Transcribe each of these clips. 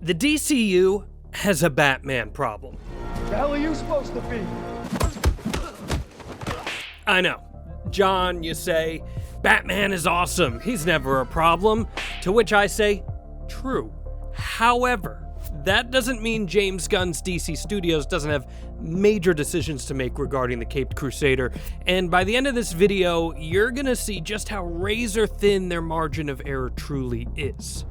The DCU has a Batman problem. The hell are you supposed to be? I know. John, you say, Batman is awesome. He's never a problem. To which I say, true. However, that doesn't mean James Gunn's DC Studios doesn't have major decisions to make regarding the Caped Crusader, and by the end of this video, you're gonna see just how razor thin their margin of error truly is.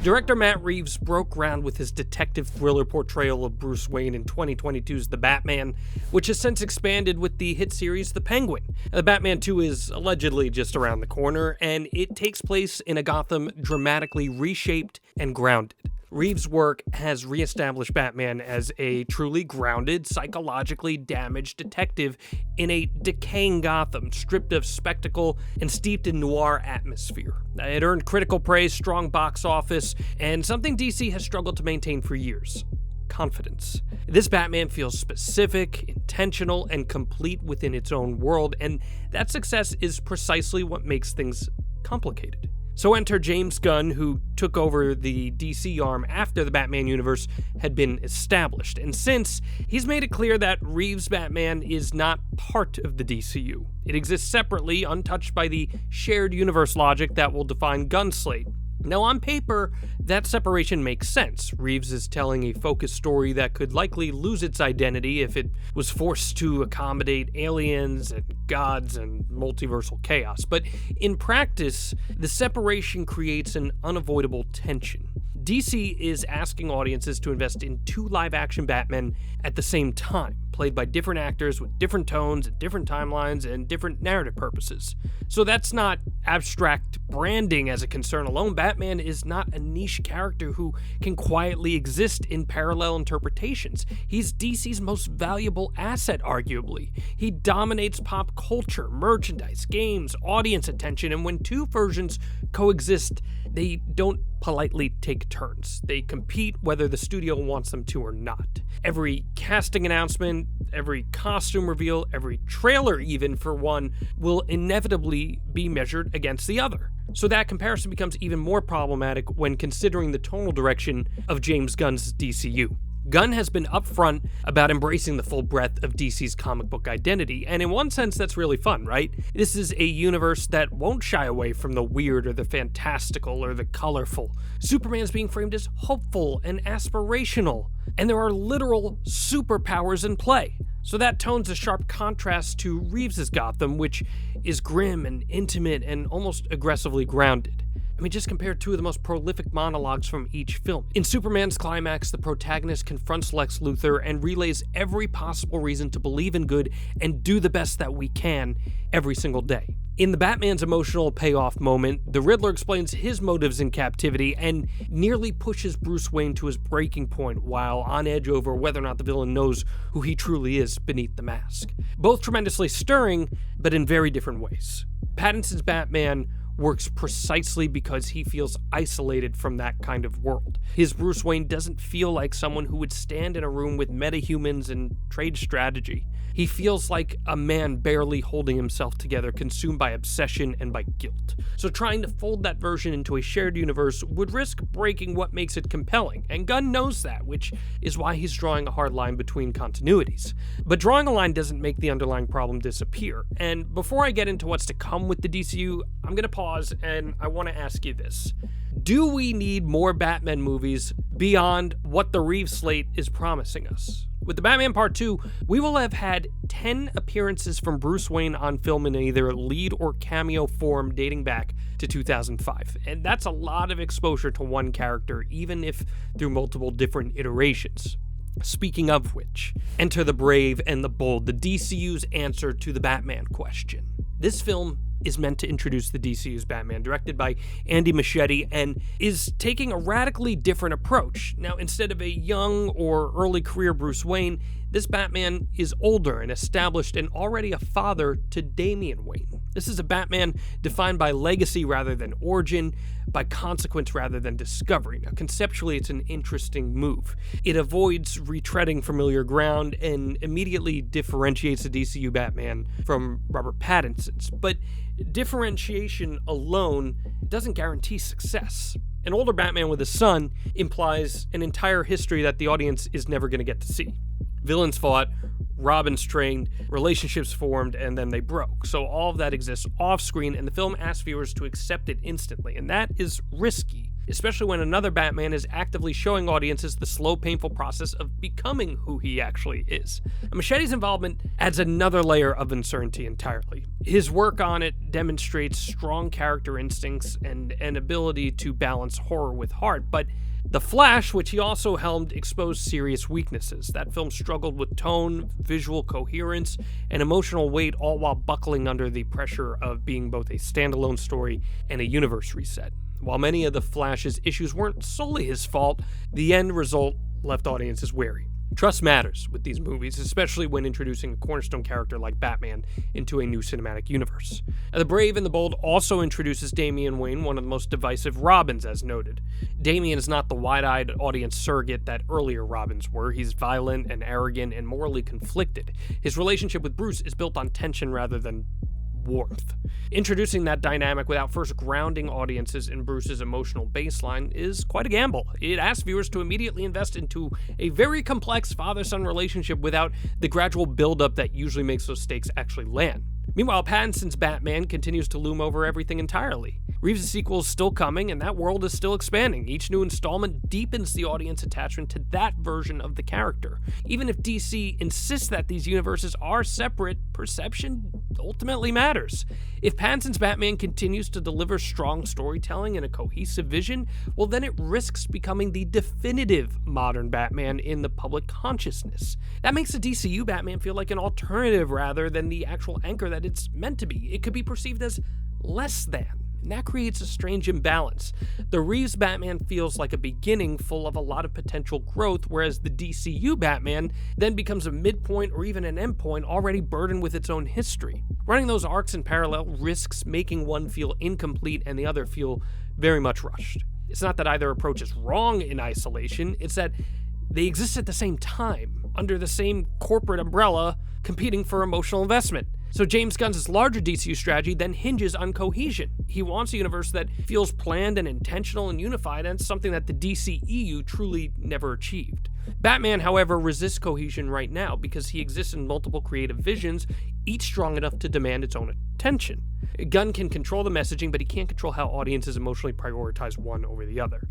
Director Matt Reeves broke ground with his detective thriller portrayal of Bruce Wayne in 2022's The Batman, which has since expanded with the hit series The Penguin. The Batman 2 is allegedly just around the corner, and it takes place in a Gotham dramatically reshaped and grounded. Reeves' work has reestablished Batman as a truly grounded, psychologically damaged detective in a decaying Gotham, stripped of spectacle and steeped in noir atmosphere. It earned critical praise, strong box office, and something DC has struggled to maintain for years: confidence. This Batman feels specific, intentional, and complete within its own world, and that success is precisely what makes things complicated. So enter James Gunn, who took over the DC arm after the Batman universe had been established. And since, he's made it clear that Reeves Batman is not part of the DCU. It exists separately, untouched by the shared universe logic that will define Gunn's slate. Now, on paper, that separation makes sense. Reeves is telling a focused story that could likely lose its identity if it was forced to accommodate aliens and gods and multiversal chaos. But in practice, the separation creates an unavoidable tension. DC is asking audiences to invest in two live-action Batmen at the same time, played by different actors with different tones and different timelines and different narrative purposes. So that's not abstract branding as a concern alone. Batman is not a niche character who can quietly exist in parallel interpretations. He's DC's most valuable asset, arguably. He dominates pop culture, merchandise, games, audience attention, and when two versions coexist, they don't politely take turns. They compete whether the studio wants them to or not. Every casting announcement, every costume reveal, every trailer even for one, will inevitably be measured against the other. So that comparison becomes even more problematic when considering the tonal direction of James Gunn's DCU. Gunn has been upfront about embracing the full breadth of DC's comic book identity, and in one sense that's really fun, right? This is a universe that won't shy away from the weird or the fantastical or the colorful. Superman's being framed as hopeful and aspirational, and there are literal superpowers in play. So that tones a sharp contrast to Reeves' Gotham, which is grim and intimate and almost aggressively grounded. I mean, just compare two of the most prolific monologues from each film. In Superman's climax, the protagonist confronts Lex Luthor and relays every possible reason to believe in good and do the best that we can every single day. In the Batman's emotional payoff moment, the Riddler explains his motives in captivity and nearly pushes Bruce Wayne to his breaking point while on edge over whether or not the villain knows who he truly is beneath the mask. Both tremendously stirring, but in very different ways. Pattinson's Batman works precisely because he feels isolated from that kind of world. His Bruce Wayne doesn't feel like someone who would stand in a room with metahumans and trade strategy. He feels like a man barely holding himself together, consumed by obsession and by guilt. So trying to fold that version into a shared universe would risk breaking what makes it compelling, and Gunn knows that, which is why he's drawing a hard line between continuities. But drawing a line doesn't make the underlying problem disappear, and before I get into what's to come with the DCU, I'm gonna pause and I want to ask you this. Do we need more Batman movies beyond what the Reeves slate is promising us? With The Batman Part 2, we will have had 10 appearances from Bruce Wayne on film in either lead or cameo form dating back to 2005. And that's a lot of exposure to one character, even if through multiple different iterations. Speaking of which, enter the brave and the bold, the DCU's answer to the Batman question. This film is meant to introduce the DCU's Batman, directed by Andy Muschietti, and is taking a radically different approach. Now, instead of a young or early career Bruce Wayne, this Batman is older and established and already a father to Damian Wayne. This is a Batman defined by legacy rather than origin, by consequence rather than discovery. Now, conceptually, it's an interesting move. It avoids retreading familiar ground and immediately differentiates the DCU Batman from Robert Pattinson's. But differentiation alone doesn't guarantee success. An older Batman with a son implies an entire history that the audience is never going to get to see. Villains fought, Robins trained, relationships formed, and then they broke. So all of that exists off-screen, and the film asks viewers to accept it instantly, and that is risky, especially when another Batman is actively showing audiences the slow, painful process of becoming who he actually is. Machete's involvement adds another layer of uncertainty entirely. His work on it demonstrates strong character instincts and an ability to balance horror with heart, but The Flash, which he also helmed, exposed serious weaknesses. That film struggled with tone, visual coherence, and emotional weight, all while buckling under the pressure of being both a standalone story and a universe reset. While many of The Flash's issues weren't solely his fault, the end result left audiences wary. Trust matters with these movies, especially when introducing a cornerstone character like Batman into a new cinematic universe. The Brave and the Bold also introduces Damian Wayne, one of the most divisive Robins, as noted. Damian is not the wide-eyed audience surrogate that earlier Robins were. He's violent and arrogant and morally conflicted. His relationship with Bruce is built on tension rather than warmth. Introducing that dynamic without first grounding audiences in Bruce's emotional baseline is quite a gamble. It asks viewers to immediately invest into a very complex father-son relationship without the gradual build-up that usually makes those stakes actually land. Meanwhile, Pattinson's Batman continues to loom over everything entirely. Reeves' sequel is still coming, and that world is still expanding. Each new installment deepens the audience attachment to that version of the character. Even if DC insists that these universes are separate, perception ultimately matters. If Pattinson's Batman continues to deliver strong storytelling and a cohesive vision, well, then it risks becoming the definitive modern Batman in the public consciousness. That makes the DCU Batman feel like an alternative rather than the actual anchor that it's meant to be. It could be perceived as less than. And that creates a strange imbalance. The Reeves Batman feels like a beginning full of a lot of potential growth, whereas the DCU Batman then becomes a midpoint or even an endpoint already burdened with its own history. Running those arcs in parallel risks making one feel incomplete and the other feel very much rushed. It's not that either approach is wrong in isolation, it's that they exist at the same time, under the same corporate umbrella, competing for emotional investment. So James Gunn's larger DCU strategy then hinges on cohesion. He wants a universe that feels planned and intentional and unified, and something that the DCEU truly never achieved. Batman, however, resists cohesion right now because he exists in multiple creative visions, each strong enough to demand its own attention. Gunn can control the messaging, but he can't control how audiences emotionally prioritize one over the other.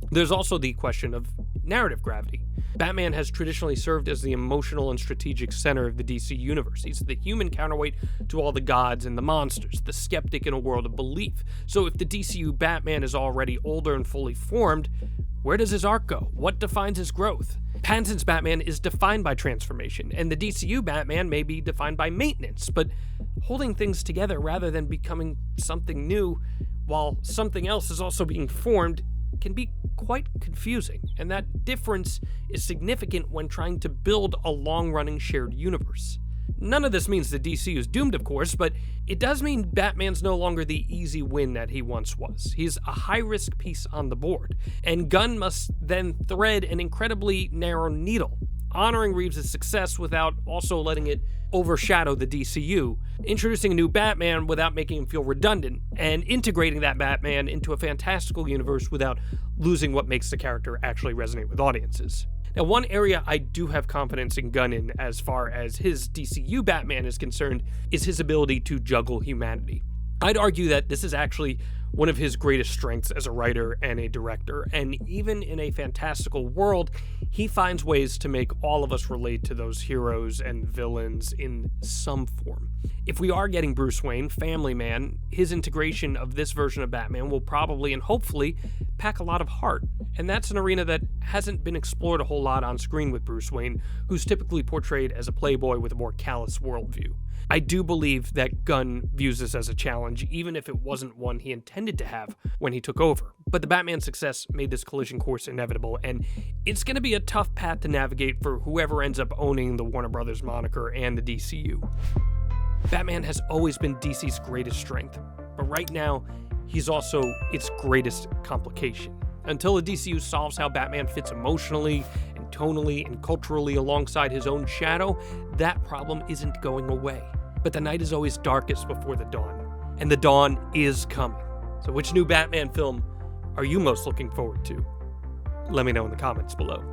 There's also the question of narrative gravity. Batman has traditionally served as the emotional and strategic center of the DC universe. He's the human counterweight to all the gods and the monsters, the skeptic in a world of belief. So if the DCU Batman is already older and fully formed, where does his arc go? What defines his growth? Pattinson's Batman is defined by transformation, and the DCU Batman may be defined by maintenance, but holding things together rather than becoming something new while something else is also being formed can be quite confusing, and that difference is significant when trying to build a long-running shared universe. None of this means the DCU is doomed, of course, but it does mean Batman's no longer the easy win that he once was. He's a high-risk piece on the board, and Gunn must then thread an incredibly narrow needle, honoring Reeves' success without also letting it overshadow the DCU, introducing a new Batman without making him feel redundant, and integrating that Batman into a fantastical universe without losing what makes the character actually resonate with audiences. Now, one area I do have confidence in Gunn in as far as his DCU Batman is concerned is his ability to juggle humanity. I'd argue that this is actually one of his greatest strengths as a writer and a director, and even in a fantastical world, he finds ways to make all of us relate to those heroes and villains in some form. If we are getting Bruce Wayne, family man, his integration of this version of Batman will probably and hopefully pack a lot of heart, and that's an arena that hasn't been explored a whole lot on screen with Bruce Wayne, who's typically portrayed as a playboy with a more callous worldview. I do believe that Gunn views this as a challenge, even if it wasn't one he intended to have when he took over. But the Batman success made this collision course inevitable, and it's going to be a tough path to navigate for whoever ends up owning the Warner Brothers moniker and the DCU. Batman has always been DC's greatest strength, but right now, he's also its greatest complication. Until the DCU solves how Batman fits emotionally and tonally and culturally alongside his own shadow, that problem isn't going away. But the night is always darkest before the dawn, and the dawn is coming. So which new Batman film are you most looking forward to? Let me know in the comments below.